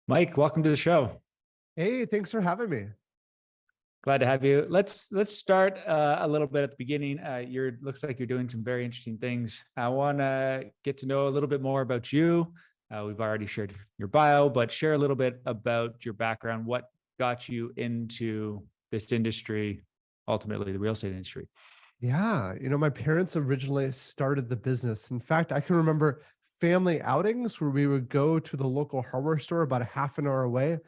Mike, welcome to the show. Hey, thanks for having me. Glad to have you. Let's start a little bit at the beginning. You're looks like you're doing some very interesting things. I want to get to know a little bit more about you. We've already shared your bio, but share a little bit about your background. What got you into this industry, ultimately the real estate industry? Yeah, my parents originally started the business. In fact, I can remember family outings where we would go to the local hardware store about a half an hour away,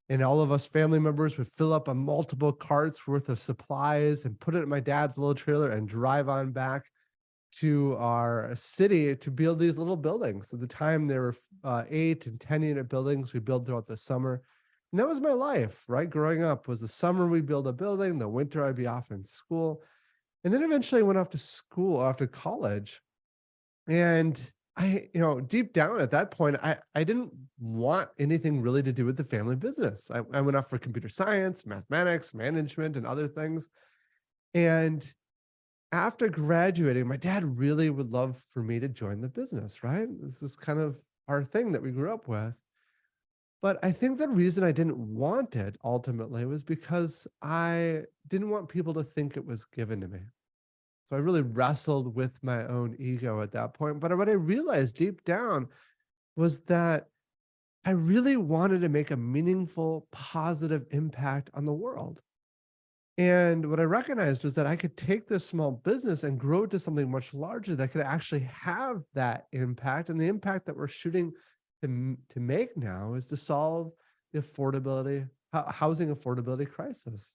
and all of us family members would fill up a multiple carts worth of supplies and put it in my dad's little trailer and drive on back to our city to build these little buildings. At the time, there were 8 and 10 unit buildings we built throughout the summer. And that was my life, right? Growing up was the summer we'd build a building, the winter I'd be off in school. And then eventually I went off to school, off to college. And deep down at that point, I didn't want anything really to do with the family business. I went off for computer science, mathematics, management, and other things. And after graduating, my dad really would love for me to join the business, right? This is kind of our thing that we grew up with. But I think the reason I didn't want it ultimately was because I didn't want people to think it was given to me. So I really wrestled with my own ego at that point. But what I realized deep down was that I really wanted to make a meaningful, positive impact on the world. And what I recognized was that I could take this small business and grow it to something much larger that could actually have that impact. And the impact that we're shooting to make now is to solve the housing affordability crisis.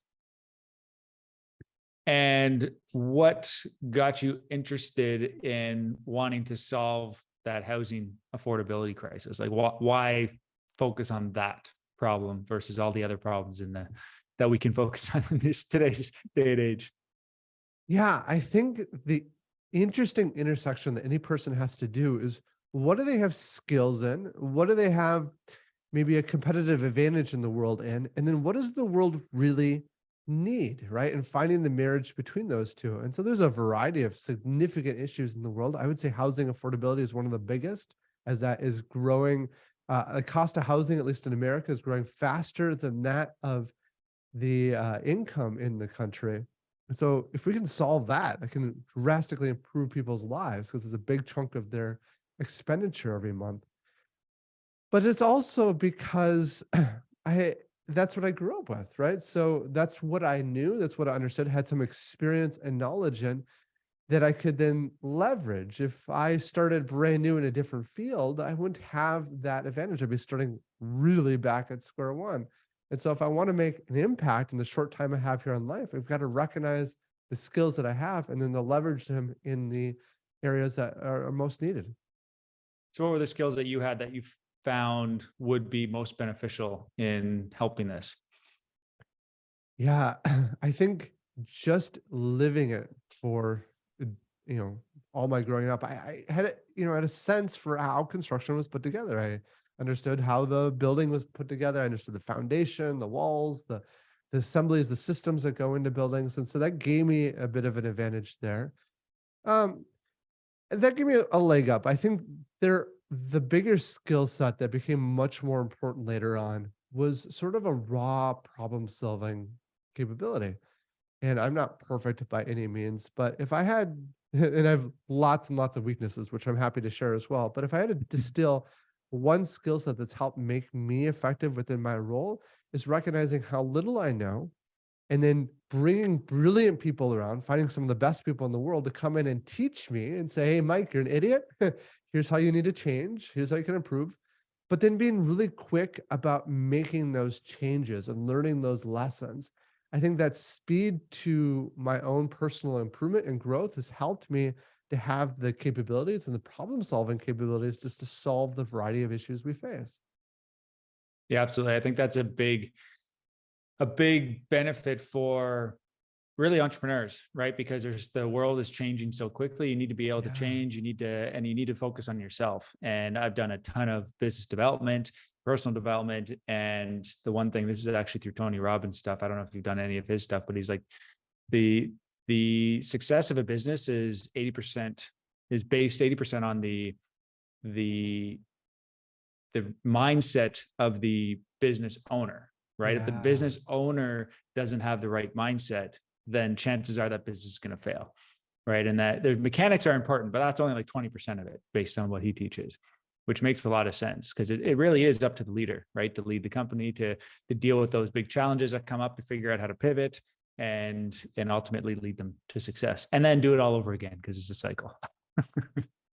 And what got you interested in wanting to solve that housing affordability crisis? Like, why focus on that problem versus all the other problems that we can focus on in this today's day and age? Yeah, I think the interesting intersection that any person has to do is, what do they have skills in? What do they have maybe a competitive advantage in the world in? And then what does the world really need, right? And finding the marriage between those two. And so there's a variety of significant issues in the world. I would say housing affordability is one of the biggest, as that is growing. The cost of housing, at least in America, is growing faster than that of the income in the country. And so if we can solve that, that can drastically improve people's lives because it's a big chunk of their expenditure every month. But it's also because I that's what I grew up with, right? So that's what I knew, that's what I understood, had some experience and knowledge in, that I could then leverage. If I started brand new in a different field, I wouldn't have that advantage. I'd be starting really back at square one. And so if I want to make an impact in the short time I have here in life, I've got to recognize the skills that I have and then to leverage them in the areas that are most needed. So, what were the skills that you had that you found would be most beneficial in helping this? Yeah, I think just living it for uh, you know all my growing up, I had had a sense for how construction was put together. I understood how the building was put together. I understood the foundation, the walls, the assemblies, the systems that go into buildings, and so that gave me a bit of an advantage there. Um, and that gave me a leg up. I think the bigger skill set that became much more important later on was sort of a raw problem solving capability. And I'm not perfect by any means, but if I had, and I have lots and lots of weaknesses, which I'm happy to share as well. But if I had to distill one skill set that's helped make me effective within my role, is recognizing how little I know and then bringing brilliant people around, finding some of the best people in the world to come in and teach me and say, hey, Mike, you're an idiot. Here's how you need to change. Here's how you can improve. But then being really quick about making those changes and learning those lessons. I think that speed to my own personal improvement and growth has helped me to have the capabilities and the problem solving capabilities just to solve the variety of issues we face. Yeah, absolutely. I think that's a big benefit for really entrepreneurs, right? Because the world is changing so quickly. You need to be able to Yeah. change. You need to focus on yourself. And I've done a ton of business development, personal development. And the one thing, this is actually through Tony Robbins stuff. I don't know if you've done any of his stuff, but he's like, the success of a business is 80% is based 80% on the the mindset of the business owner, right? If the Yeah. business owner doesn't have the right mindset, then chances are that business is going to fail, right? And that the mechanics are important, but that's only like 20% of it based on what he teaches, which makes a lot of sense because it really is up to the leader, right? To lead the company, to deal with those big challenges that come up, to figure out how to pivot and ultimately lead them to success, and then do it all over again because it's a cycle.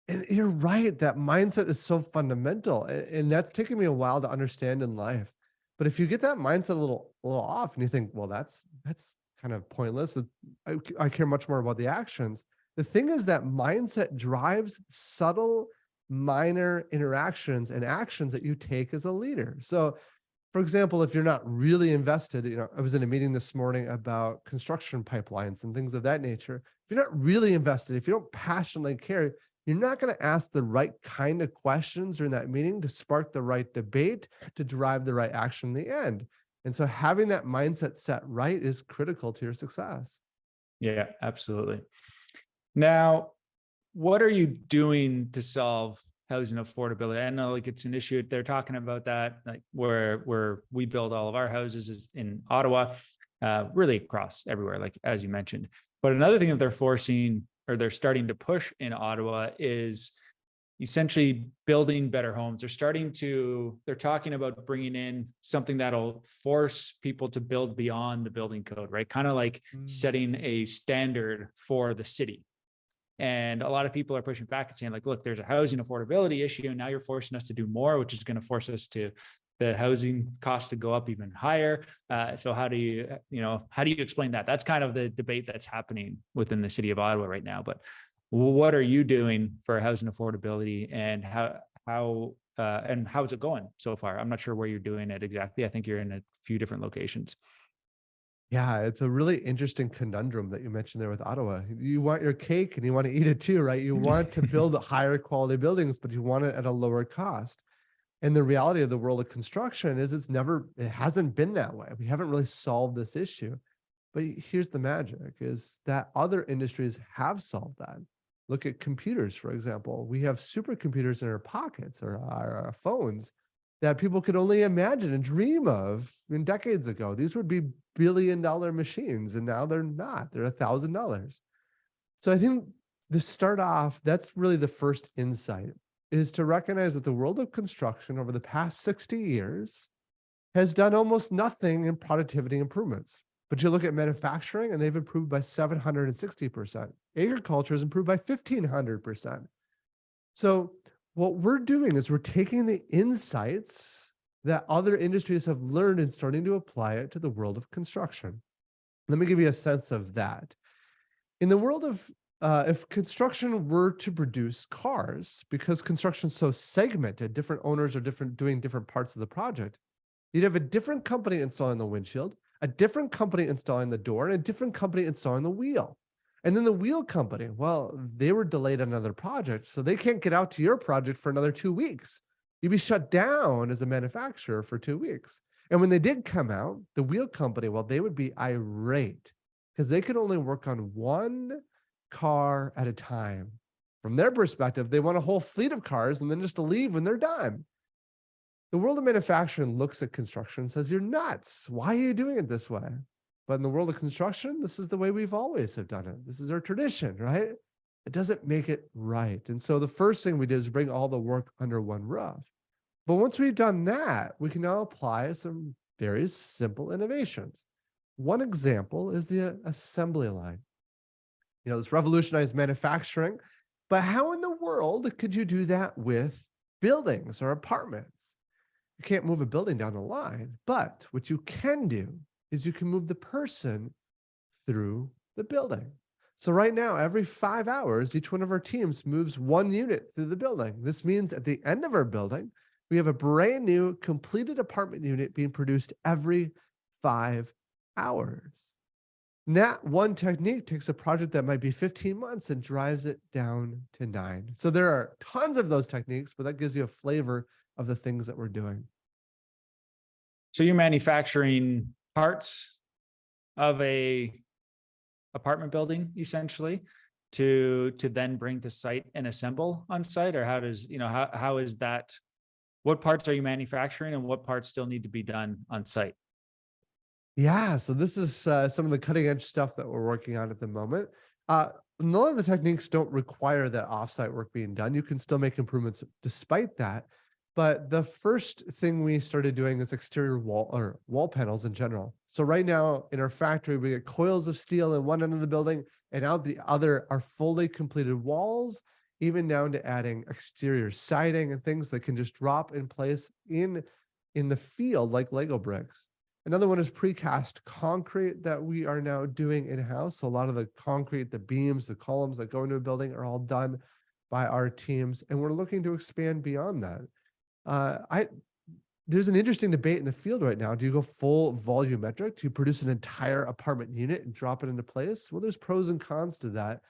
And you're right. That mindset is so fundamental. And that's taken me a while to understand in life. But if you get that mindset a little off and you think, well, that's kind of pointless. I care much more about the actions. The thing is that mindset drives subtle, minor interactions and actions that you take as a leader. So for example, if you're not really invested, I was in a meeting this morning about construction pipelines and things of that nature. If you're not really invested, if you don't passionately care, you're not going to ask the right kind of questions during that meeting to spark the right debate, to drive the right action in the end. And so having that mindset set right is critical to your success. Yeah, absolutely. Now, what are you doing to solve housing affordability? I know like it's an issue. They're talking about that, like where we build all of our houses is in Ottawa, really across everywhere, like as you mentioned. But another thing that they're forcing or they're starting to push in Ottawa is essentially building better homes. They're talking about bringing in something that'll force people to build beyond the building code, right? Kind of like setting a standard for the city. And a lot of people are pushing back and saying like, look, there's a housing affordability issue. And now you're forcing us to do more, which is going to force us to the housing cost to go up even higher. So how do you explain that? That's kind of the debate that's happening within the city of Ottawa right now. But what are you doing for housing affordability, and how is it going so far? I'm not sure where you're doing it exactly. I think you're in a few different locations. Yeah, it's a really interesting conundrum that you mentioned there with Ottawa. You want your cake and you want to eat it too, right? You want to build higher quality buildings, but you want it at a lower cost. And the reality of the world of construction is it hasn't been that way. We haven't really solved this issue. But here's the magic is that other industries have solved that. Look at computers, for example. We have supercomputers in our pockets or our phones that people could only imagine and dream of in decades ago. These would be billion-dollar machines, and now they're not. They're $1,000. So I think to start off, that's really the first insight, is to recognize that the world of construction over the past 60 years has done almost nothing in productivity improvements. But you look at manufacturing and they've improved by 760%. Agriculture has improved by 1,500%. So what we're doing is we're taking the insights that other industries have learned and starting to apply it to the world of construction. Let me give you a sense of that. In the world of if construction were to produce cars, because construction is so segmented, different owners are doing different parts of the project, you'd have a different company installing the windshield, a different company installing the door, and a different company installing the wheel. And then the wheel company, well, they were delayed on another project, so they can't get out to your project for another 2 weeks. You'd be shut down as a manufacturer for 2 weeks. And when they did come out, the wheel company, well, they would be irate because they could only work on one car at a time. From their perspective, they want a whole fleet of cars and then just to leave when they're done. The world of manufacturing looks at construction and says, you're nuts. Why are you doing it this way? But in the world of construction, this is the way we've always have done it. This is our tradition, right? It doesn't make it right. And so the first thing we did is bring all the work under one roof. But once we've done that, we can now apply some very simple innovations. One example is the assembly line. This revolutionized manufacturing, but how in the world could you do that with buildings or apartments? You can't move a building down the line, but what you can do is you can move the person through the building. So right now, every 5 hours, each one of our teams moves one unit through the building. This means at the end of our building, we have a brand new completed apartment unit being produced every 5 hours. And that one technique takes a project that might be 15 months and drives it down to 9. So there are tons of those techniques, but that gives you a flavor of the things that we're doing. So you're manufacturing parts of a apartment building essentially to then bring to site and assemble on site, or how does, how is that? what parts are you manufacturing and what parts still need to be done on site? Yeah, so this is some of the cutting edge stuff that we're working on at the moment. None of the techniques don't require that offsite work being done. You can still make improvements despite that. But the first thing we started doing is exterior wall panels in general. So right now in our factory, we get coils of steel in one end of the building, and out the other are fully completed walls, even down to adding exterior siding and things that can just drop in place in the field like Lego bricks. Another one is precast concrete that we are now doing in-house. So a lot of the concrete, the beams, the columns that go into a building are all done by our teams, and we're looking to expand beyond that. I There's an interesting debate in the field right now. Do you go full volumetric? Do you produce an entire apartment unit and drop it into place? Well, there's pros and cons to that.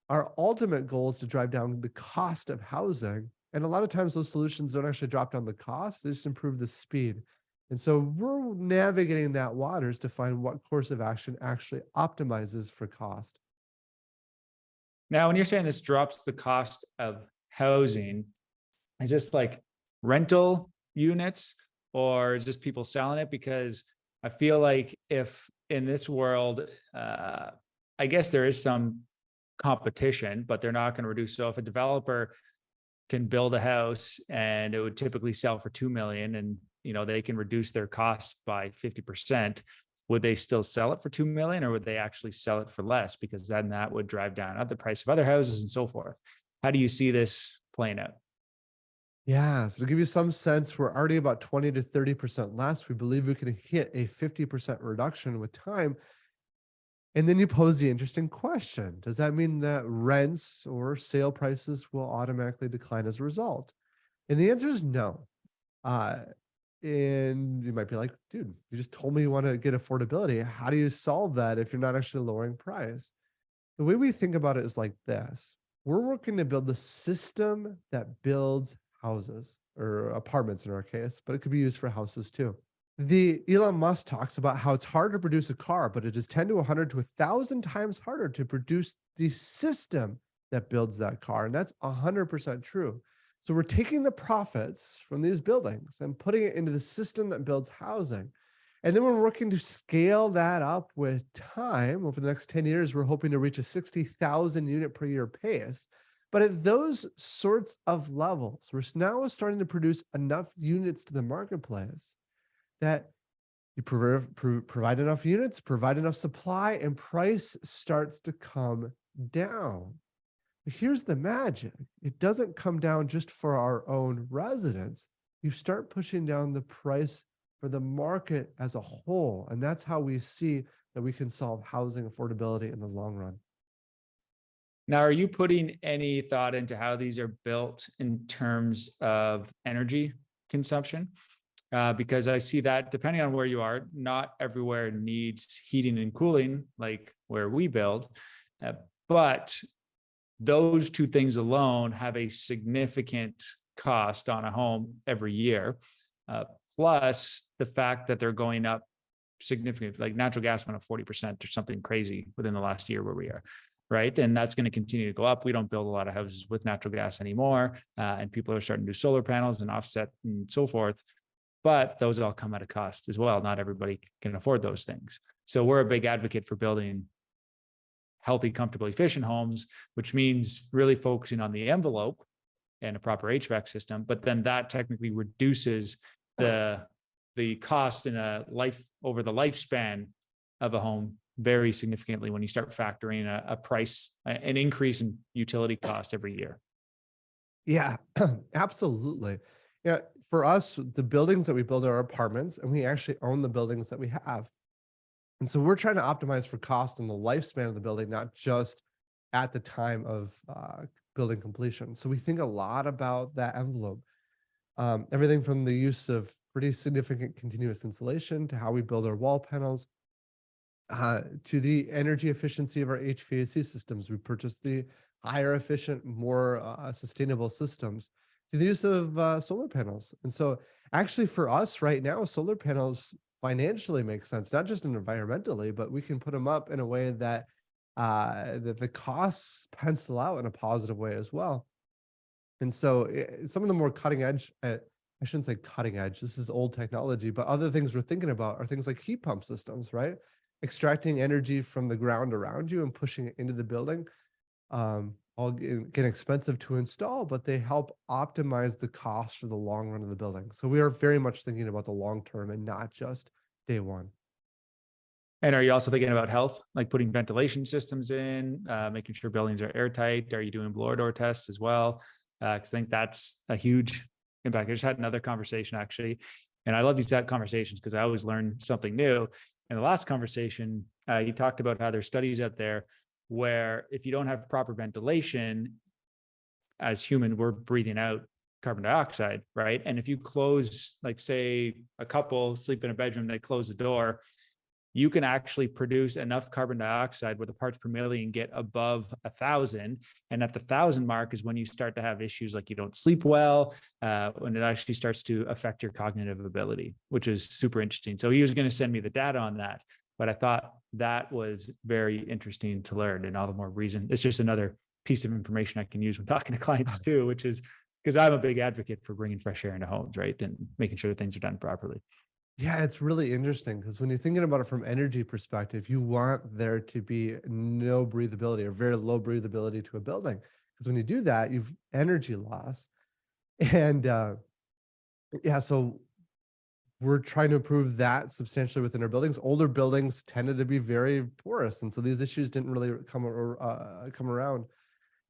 Our ultimate goal is to drive down the cost of housing. And a lot of times those solutions don't actually drop down the cost, they just improve the speed. And so we're navigating that waters to find what course of action actually optimizes for cost. Now, when you're saying this drops the cost of housing, is this like rental units or is this people selling it? Because I feel like if in this world, I guess there is some competition, but they're not going to reduce. So if a developer can build a house and it would typically sell for 2 million and they can reduce their costs by 50%, would they still sell it for 2 million or would they actually sell it for less? Because then that would drive down the price of other houses and so forth. How do you see this playing out? Yeah, so to give you some sense, we're already about 20 to 30% less. We believe we can hit a 50% reduction with time. And then you pose the interesting question. Does that mean that rents or sale prices will automatically decline as a result? And the answer is no. Uh, and you might be like, dude, you just told me you want to get affordability. How do you solve that if you're not actually lowering price? The way we think about it is like this. We're working to build the system that builds houses or apartments in our case, but it could be used for houses too. The Elon Musk talks about how it's hard to produce a car, but it is 10 to 100 to 1,000 times harder to produce the system that builds that car. And that's 100% true. So we're taking the profits from these buildings and putting it into the system that builds housing. And then we're working to scale that up with time. Over the next 10 years, we're hoping to reach a 60,000 unit per year pace. But at those sorts of levels, we're now starting to produce enough units to the marketplace that you provide enough units, provide enough supply, and price starts to come down. But here's the magic. It doesn't come down just for our own residents. You start pushing down the price for the market as a whole. And that's how we see that we can solve housing affordability in the long run. Now, are you putting any thought into how these are built in terms of energy consumption? Because I see that depending on where you are, not everywhere needs heating and cooling like where we build, but those two things alone have a significant cost on a home every year. Plus the fact that they're going up significantly, like natural gas went up 40% or something crazy within the last year where we are. Right. And that's going to continue to go up. We don't build a lot of houses with natural gas anymore. And people are starting to do solar panels and offset and so forth. But those all come at a cost as well. Not everybody can afford those things. So we're a big advocate for building healthy, comfortable, efficient homes, which means really focusing on the envelope and a proper HVAC system. But then that technically reduces the cost in a life over the lifespan of a home very significantly when you start factoring an increase in utility cost every year. Yeah, absolutely. Yeah, for us, the buildings that we build are apartments, and we actually own the buildings that we have. And so we're trying to optimize for cost and the lifespan of the building, not just at the time of building completion. So we think a lot about that envelope. Everything from the use of pretty significant continuous insulation to how we build our wall panels, to the energy efficiency of our HVAC systems. We purchased the higher efficient, more sustainable systems, to the use of solar panels. And so actually for us right now, solar panels financially make sense, not just environmentally, but we can put them up in a way that that the costs pencil out in a positive way as well. And so some of the more cutting edge I shouldn't say cutting edge. This is old technology, but other things we're thinking about are things like heat pump systems, right? Extracting energy from the ground around you and pushing it into the building. All get expensive to install, but they help optimize the cost for the long run of the building. So we are very much thinking about the long term and not just day one. And are you also thinking about health, like putting ventilation systems in, making sure buildings are airtight? Are you doing blower door tests as well? Because I think that's a huge impact. I just had another conversation actually, and I love these conversations because I always learn something new. In the last conversation, you talked about how there's studies out there where if you don't have proper ventilation, as human, we're breathing out carbon dioxide, right? And if you close, like say a couple sleep in a bedroom, they close the door, you can actually produce enough carbon dioxide where the parts per million get above 1,000. And at the 1,000 mark is when you start to have issues like you don't sleep well, when it actually starts to affect your cognitive ability, which is super interesting. So he was going to send me the data on that, but I thought that was very interesting to learn, and all the more reason. It's just another piece of information I can use when talking to clients too, which is because I'm a big advocate for bringing fresh air into homes, right? And making sure that things are done properly. Yeah, it's really interesting because when you're thinking about it from energy perspective, you want there to be no breathability or very low breathability to a building. Because when you do that, you've energy loss. And yeah, so we're trying to improve that substantially within our buildings. Older buildings tended to be very porous, and so these issues didn't really come around.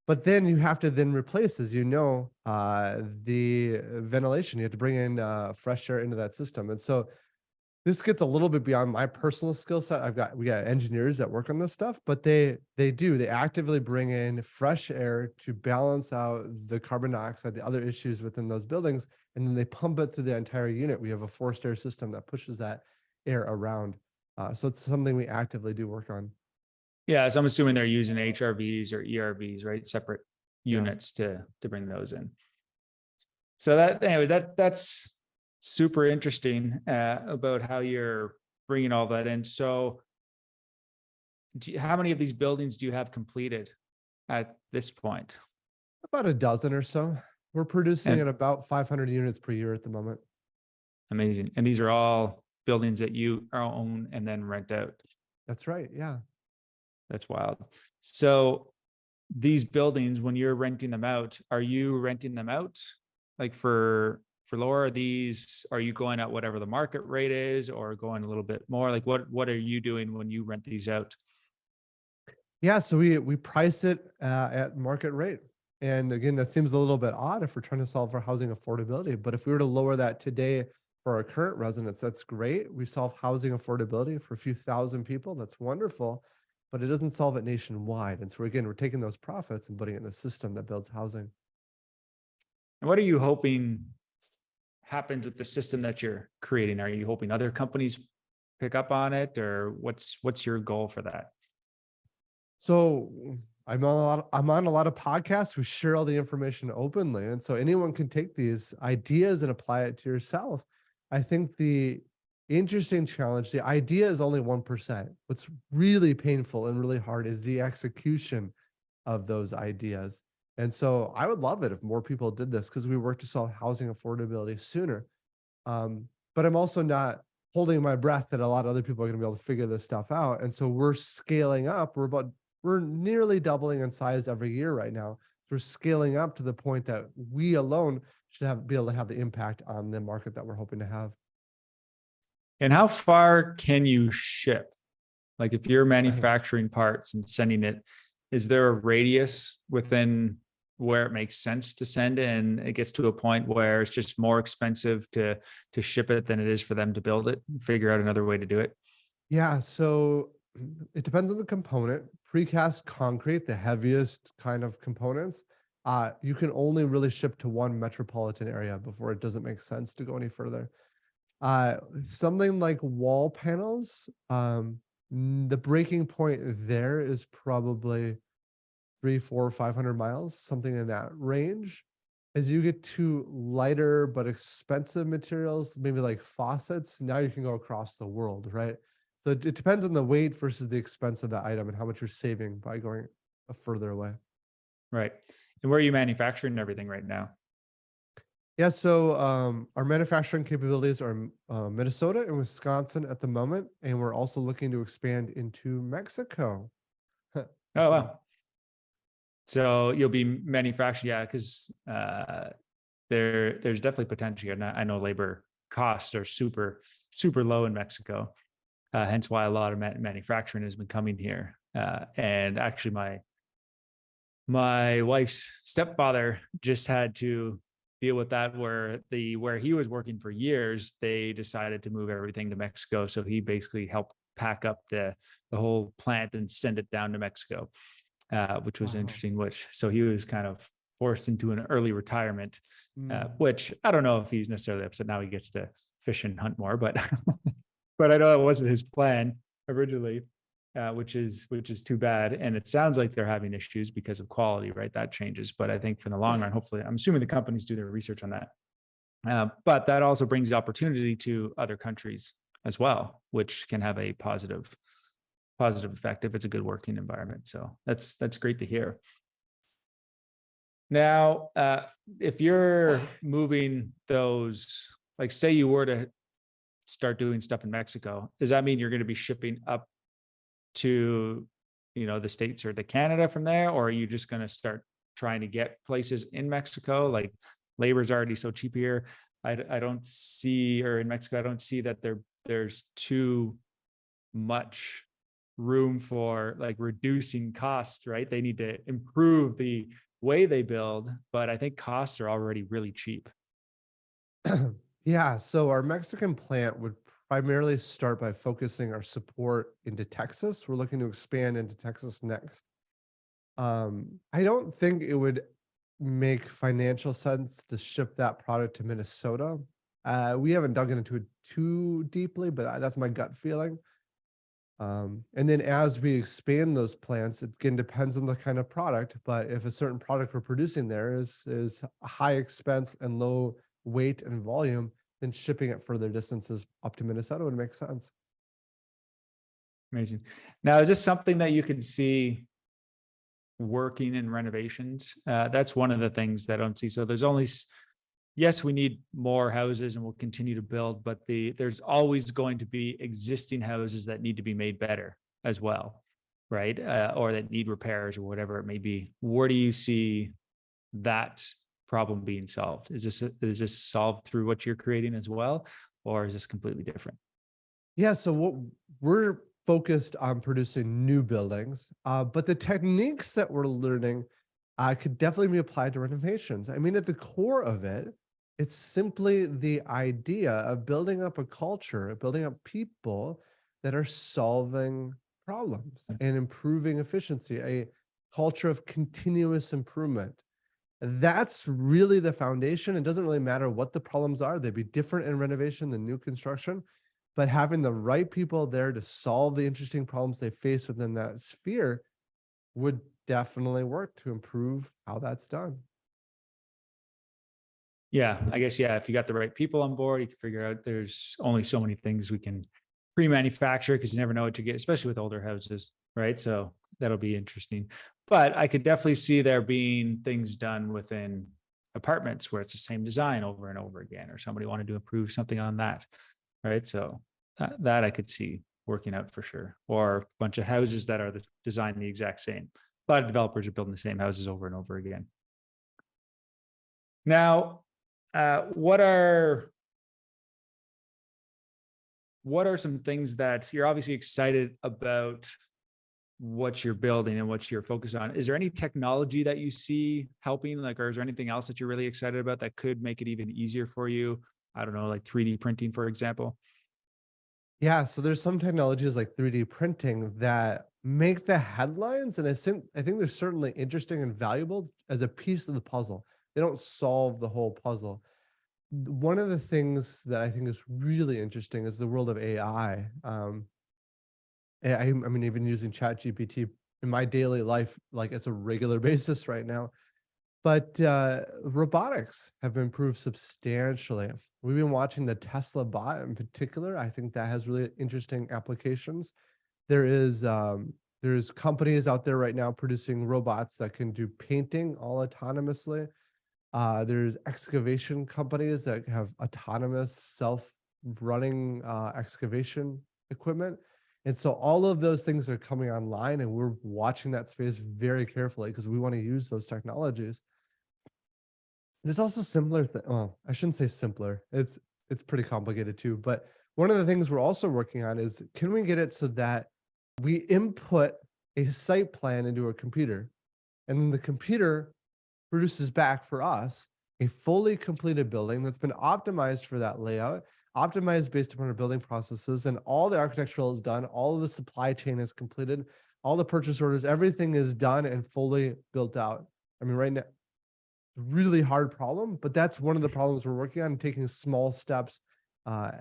But then you have to then replace, as you know, the ventilation. You have to bring in fresh air into that system, and so this gets a little bit beyond my personal skill set. We got engineers that work on this stuff, but they actively bring in fresh air to balance out the carbon dioxide, the other issues within those buildings, and then they pump it through the entire unit. We have a forced air system that pushes that air around. So it's something we actively do work on. Yeah, so I'm assuming they're using HRVs or ERVs, right? Separate Yeah. units to bring those in. So that anyway, that's super interesting about how you're bringing all that in. So, how many of these buildings do you have completed at this point? About a dozen or so. We're producing And at about 500 units per year at the moment. amazing. And these are all buildings that you own and then rent out. That's right. Yeah. That's wild. So these buildings, when you're renting them out, are you renting them out like for lower? Are you going at whatever the market rate is, or going a little bit more? Like what are you doing when you rent these out? Yeah, so we price it at market rate. And again, that seems a little bit odd if we're trying to solve for housing affordability. But if we were to lower that today for our current residents, that's great. We solve housing affordability for a few thousand people. That's wonderful, but it doesn't solve it nationwide. And so we're taking those profits and putting it in the system that builds housing. And what are you hoping happens with the system that you're creating? Are you hoping other companies pick up on it, or what's your goal for that? So I'm on a lot of podcasts. We share all the information openly. And so anyone can take these ideas and apply it to yourself. I think the interesting challenge, the idea is only 1%. What's really painful and really hard is the execution of those ideas. And so I would love it if more people did this because we work to solve housing affordability sooner. But I'm also not holding my breath that a lot of other people are going to be able to figure this stuff out. And so we're scaling up. We're nearly doubling in size every year right now. We're scaling up to the point that we alone should be able to have the impact on the market that we're hoping to have. And how far can you ship? Like if you're Right. manufacturing parts and sending it, is there a radius within where it makes sense to send it, and it gets to a point where it's just more expensive to ship it than it is for them to build it and figure out another way to do it? Yeah. So it depends on the component. Precast concrete, the heaviest kind of components, you can only really ship to one metropolitan area before it doesn't make sense to go any further. Something like wall panels, the breaking point there is probably 3, 4, 500 miles, something in that range. As you get to lighter but expensive materials, maybe like faucets, now you can go across the world, right? So it depends on the weight versus the expense of the item and how much you're saving by going further away. Right. And where are you manufacturing everything right now? Yeah, so our manufacturing capabilities are in Minnesota and Wisconsin at the moment, and we're also looking to expand into Mexico. Oh, wow. So you'll be manufacturing, yeah, because there's definitely potential. And I know labor costs are super low in Mexico, hence why a lot of manufacturing has been coming here. And actually, my wife's stepfather just had to deal with that, where he was working for years, they decided to move everything to Mexico. So he basically helped pack up the whole plant and send it down to Mexico, which was Wow. interesting. So he was kind of forced into an early retirement, Mm. which I don't know if he's necessarily upset now he gets to fish and hunt more, but but I know it wasn't his plan originally, which is too bad. And it sounds like they're having issues because of quality, right? That changes, but I think for the long run, hopefully, I'm assuming the companies do their research on that. But that also brings opportunity to other countries as well, which can have a positive effect if it's a good working environment. So that's great to hear. Now, if you're moving those, like say you were to start doing stuff in Mexico, does that mean you're going to be shipping up to, the States or to Canada from there? Or are you just going to start trying to get places in Mexico? Like labor is already so cheap here. I don't see, or in Mexico, I don't see that there's too much room for like reducing costs, right? They need to improve the way they build, but I think costs are already really cheap. Yeah, so our Mexican plant would primarily start by focusing our support into Texas. We're looking to expand into Texas next. I don't think it would make financial sense to ship that product to Minnesota. We haven't dug into it too deeply, but that's my gut feeling. And then as we expand those plants, it again depends on the kind of product. But if a certain product we're producing there is a high expense and low weight and volume, then shipping it further distances up to Minnesota would make sense. Amazing. Now, is this something that you can see working in renovations? That's one of the things that I don't see. So there's only, yes, we need more houses and we'll continue to build, but there's always going to be existing houses that need to be made better as well, right? Or that need repairs or whatever it may be. Where do you see that problem being solved? Is this solved through what you're creating as well, or is this completely different? Yeah, so what we're focused on producing new buildings, but the techniques that we're learning could definitely be applied to renovations. I mean, at the core of it, it's simply the idea of building up a culture, building up people that are solving problems and improving efficiency, a culture of continuous improvement. That's really the foundation. It doesn't really matter what the problems are. They'd be different in renovation than new construction, but having the right people there to solve the interesting problems they face within that sphere would definitely work to improve how that's done. Yeah, I guess, yeah, if you got the right people on board, you can figure out there's only so many things we can pre-manufacture because you never know what you get, especially with older houses, right? So that'll be interesting. But I could definitely see there being things done within apartments where it's the same design over and over again, or somebody wanted to improve something on that, right? So that I could see working out for sure. Or a bunch of houses that are designed the exact same. A lot of developers are building the same houses over and over again. Now, what are some things that you're obviously excited about what you're building and what you're focused on? Is there any technology that you see helping, like, or is there anything else that you're really excited about that could make it even easier for you? I don't know, like 3D printing, for example. Yeah, so there's some technologies like 3D printing that make the headlines, and I think they're certainly interesting and valuable as a piece of the puzzle. They don't solve the whole puzzle. One of the things that I think is really interesting is the world of AI. I mean, even using ChatGPT in my daily life, like it's a regular basis right now. But robotics have improved substantially. We've been watching the Tesla bot in particular. I think that has really interesting applications. There's companies out there right now producing robots that can do painting all autonomously. There's excavation companies that have autonomous self-running excavation equipment. And so all of those things are coming online, and we're watching that space very carefully because we want to use those technologies. There's also simpler well, I shouldn't say simpler. It's pretty complicated too. But one of the things we're also working on is, can we get it so that we input a site plan into a computer, and then the computer produces back for us a fully completed building that's been optimized for that layout, optimized based upon our building processes, and all the architectural is done, all of the supply chain is completed, all the purchase orders, everything is done and fully built out. I mean, right now, really hard problem, but that's one of the problems we're working on, taking small steps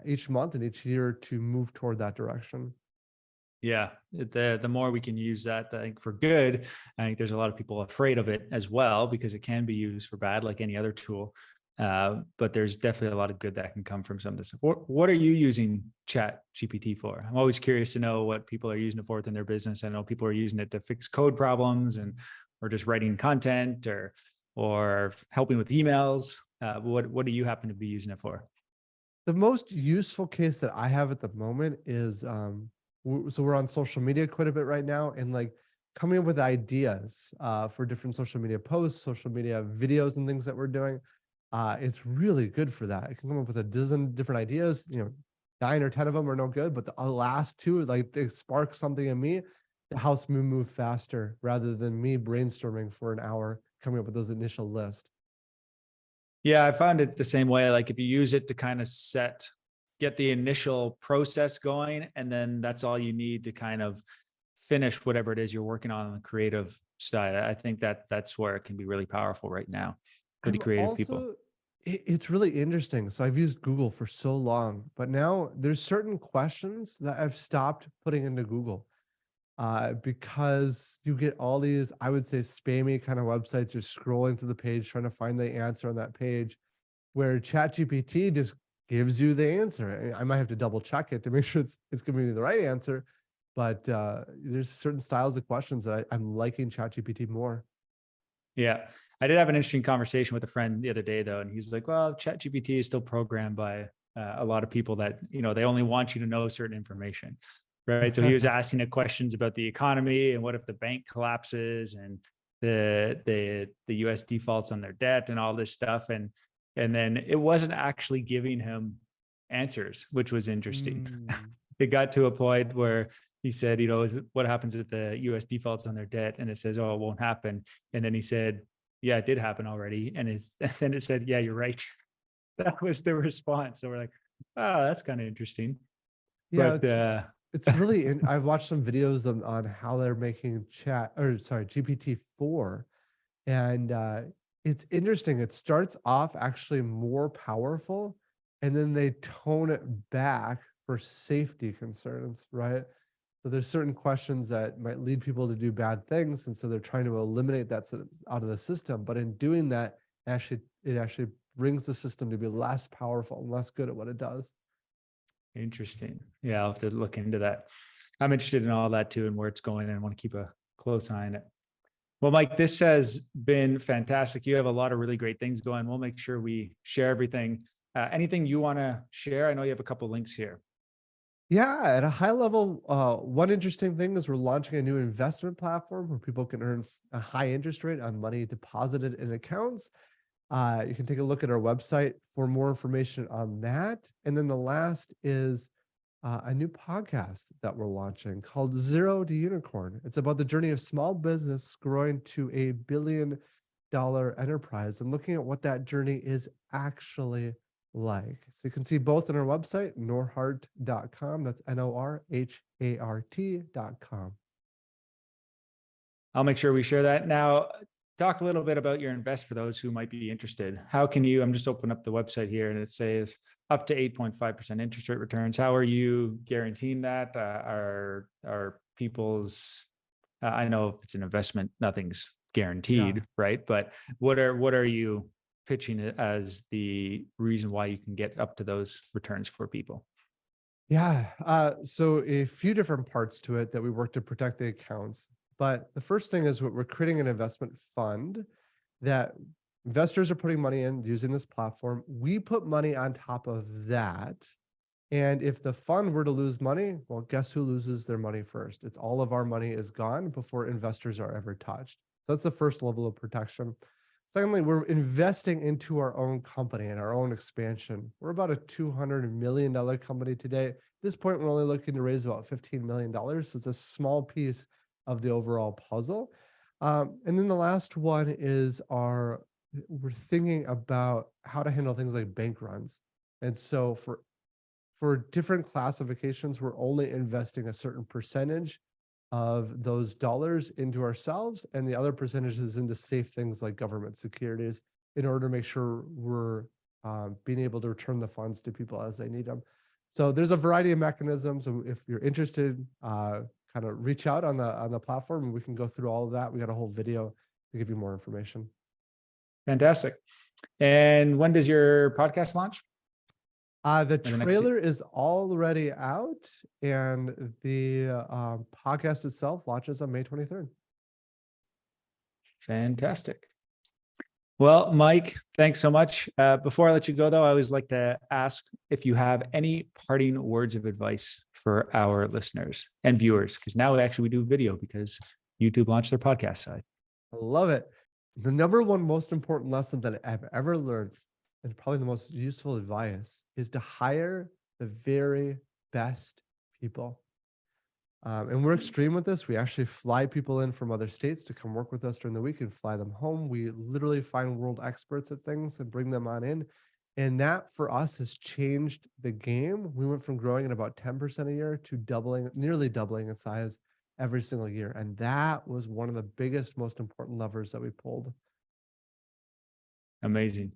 each month and each year to move toward that direction. Yeah, the more we can use that, I think, for good. I think there's a lot of people afraid of it as well because it can be used for bad, like any other tool. But there's definitely a lot of good that can come from some of this. What are you using Chat GPT for? I'm always curious to know what people are using it for within their business. I know people are using it to fix code problems or just writing content or helping with emails. What do you happen to be using it for? The most useful case that I have at the moment is so we're on social media quite a bit right now, and like coming up with ideas for different social media posts, social media videos, and things that we're doing. It's really good for that. It can come up with a dozen different ideas. 9 or 10 of them are no good, but the last two, like, they spark something in me that helps me move faster rather than me brainstorming for an hour coming up with those initial lists. Yeah, I found it the same way. Like if you use it to kind of get the initial process going, and then that's all you need to kind of finish whatever it is you're working on the creative side. I think that's where it can be really powerful right now for the I'm creative people. also, it's really interesting. So I've used Google for so long, but now there's certain questions that I've stopped putting into Google because you get all these, I would say, spammy kind of websites. You're scrolling through the page trying to find the answer on that page, where ChatGPT just gives you the answer. I might have to double check it to make sure it's giving me the right answer, but there's certain styles of questions that I'm liking ChatGPT more. Yeah. I did have an interesting conversation with a friend the other day though, and he's like, well, ChatGPT is still programmed by a lot of people that, they only want you to know certain information. Right. So he was asking it questions about the economy and what if the bank collapses and the US defaults on their debt and all this stuff. And then it wasn't actually giving him answers, which was interesting. Mm. It got to a point where he said, what happens if the US defaults on their debt? And it says, oh, it won't happen. And then he said, yeah, it did happen already. And then it said, yeah, you're right. That was the response. So we're like, oh, that's kind of interesting. Yeah, But it's really I've watched some videos on how they're making GPT-4, and it's interesting. It starts off actually more powerful, and then they tone it back for safety concerns, right? So there's certain questions that might lead people to do bad things, and so they're trying to eliminate that out of the system. But in doing that, it actually brings the system to be less powerful and less good at what it does. interesting. Yeah, I'll have to look into that. I'm interested in all that too and where it's going, and want to keep a close eye on it. Well, Mike, this has been fantastic. You have a lot of really great things going. We'll make sure we share everything. Anything you want to share? I know you have a couple links here. Yeah, at a high level, one interesting thing is we're launching a new investment platform where people can earn a high interest rate on money deposited in accounts. You can take a look at our website for more information on that. And then the last is a new podcast that we're launching called Zero to Unicorn. It's about the journey of small business growing to $1 billion enterprise and looking at what that journey is actually like. So you can see both on our website, norhart.com. That's NORHART.com. I'll make sure we share that. Now, talk a little bit about your invest for those who might be interested. How can you, I'm just opening up the website here and it says up to 8.5% interest rate returns. How are you guaranteeing that? Are people's, I know if it's an investment, nothing's guaranteed, Yeah. right? But what are you pitching it as the reason why you can get up to those returns for people? Yeah. So a few different parts to it that we work to protect the accounts. But the first thing is we're creating an investment fund that Investors are putting money in using this platform. We put money on top of that. And if the fund were to lose money, well, guess who loses their money first? It's all of our money is gone before investors are ever touched. That's the first level of protection. Secondly, we're investing into our own company and our own expansion. We're about a $200 million company today. At this point, we're only looking to raise about $15 million. So it's a small piece of the overall puzzle. And then the last one is we're thinking about how to handle things like bank runs. And so for different classifications, we're only investing a certain percentage of those dollars into ourselves, and the other percentage is into safe things like government securities in order to make sure we're being able to return the funds to people as they need them. So there's a variety of mechanisms. And if you're interested, kind of reach out on the platform and we can go through all of that. We got a whole video to give you more information. Fantastic. And when does your podcast launch? The trailer is already out, and the podcast itself launches on May 23rd. Fantastic. Well, Mike, thanks so much. Before I let you go, though, I always like to ask if you have any parting words of advice for our listeners and viewers, because now we do video because YouTube launched their podcast side. I love it. The number one most important lesson that I've ever learned, and probably the most useful advice, is to hire the very best people. And we're extreme with this. We actually fly people in from other states to come work with us during the week and fly them home. We literally find world experts at things and bring them on in. And that for us has changed the game. We went from growing at about 10% a year to nearly doubling in size every single year. And that was one of the biggest, most important levers that we pulled. Amazing.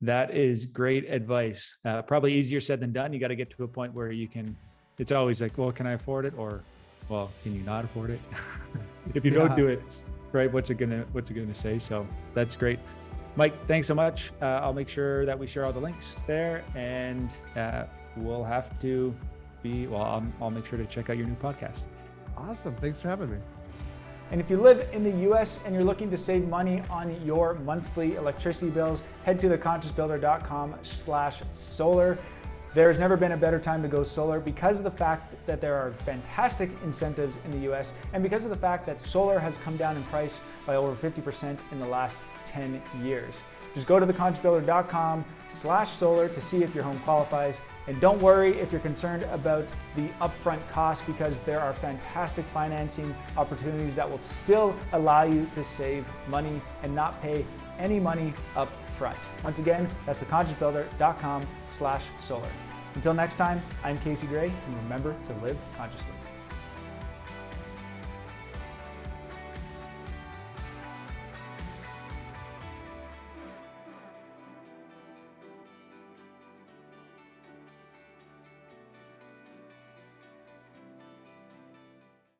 That is great advice. Probably easier said than done. You got to get to a point where it's always like, well, can I afford it? Or, well, can you not afford it? If you don't do it, right, what's it gonna say? So that's great. Mike, thanks so much. I'll make sure that we share all the links there, and we'll have to I'll make sure to check out your new podcast. Awesome. Thanks for having me. And if you live in the US and you're looking to save money on your monthly electricity bills, head to theconsciousbuilder.com/solar. There's never been a better time to go solar because of the fact that there are fantastic incentives in the US, and because of the fact that solar has come down in price by over 50% in the last 10 years. Just go to theconsciousbuilder.com/solar to see if your home qualifies. And don't worry if you're concerned about the upfront cost, because there are fantastic financing opportunities that will still allow you to save money and not pay any money up front. Once again, that's theconsciousbuilder.com/solar. Until next time, I'm Casey Gray, and remember to live consciously.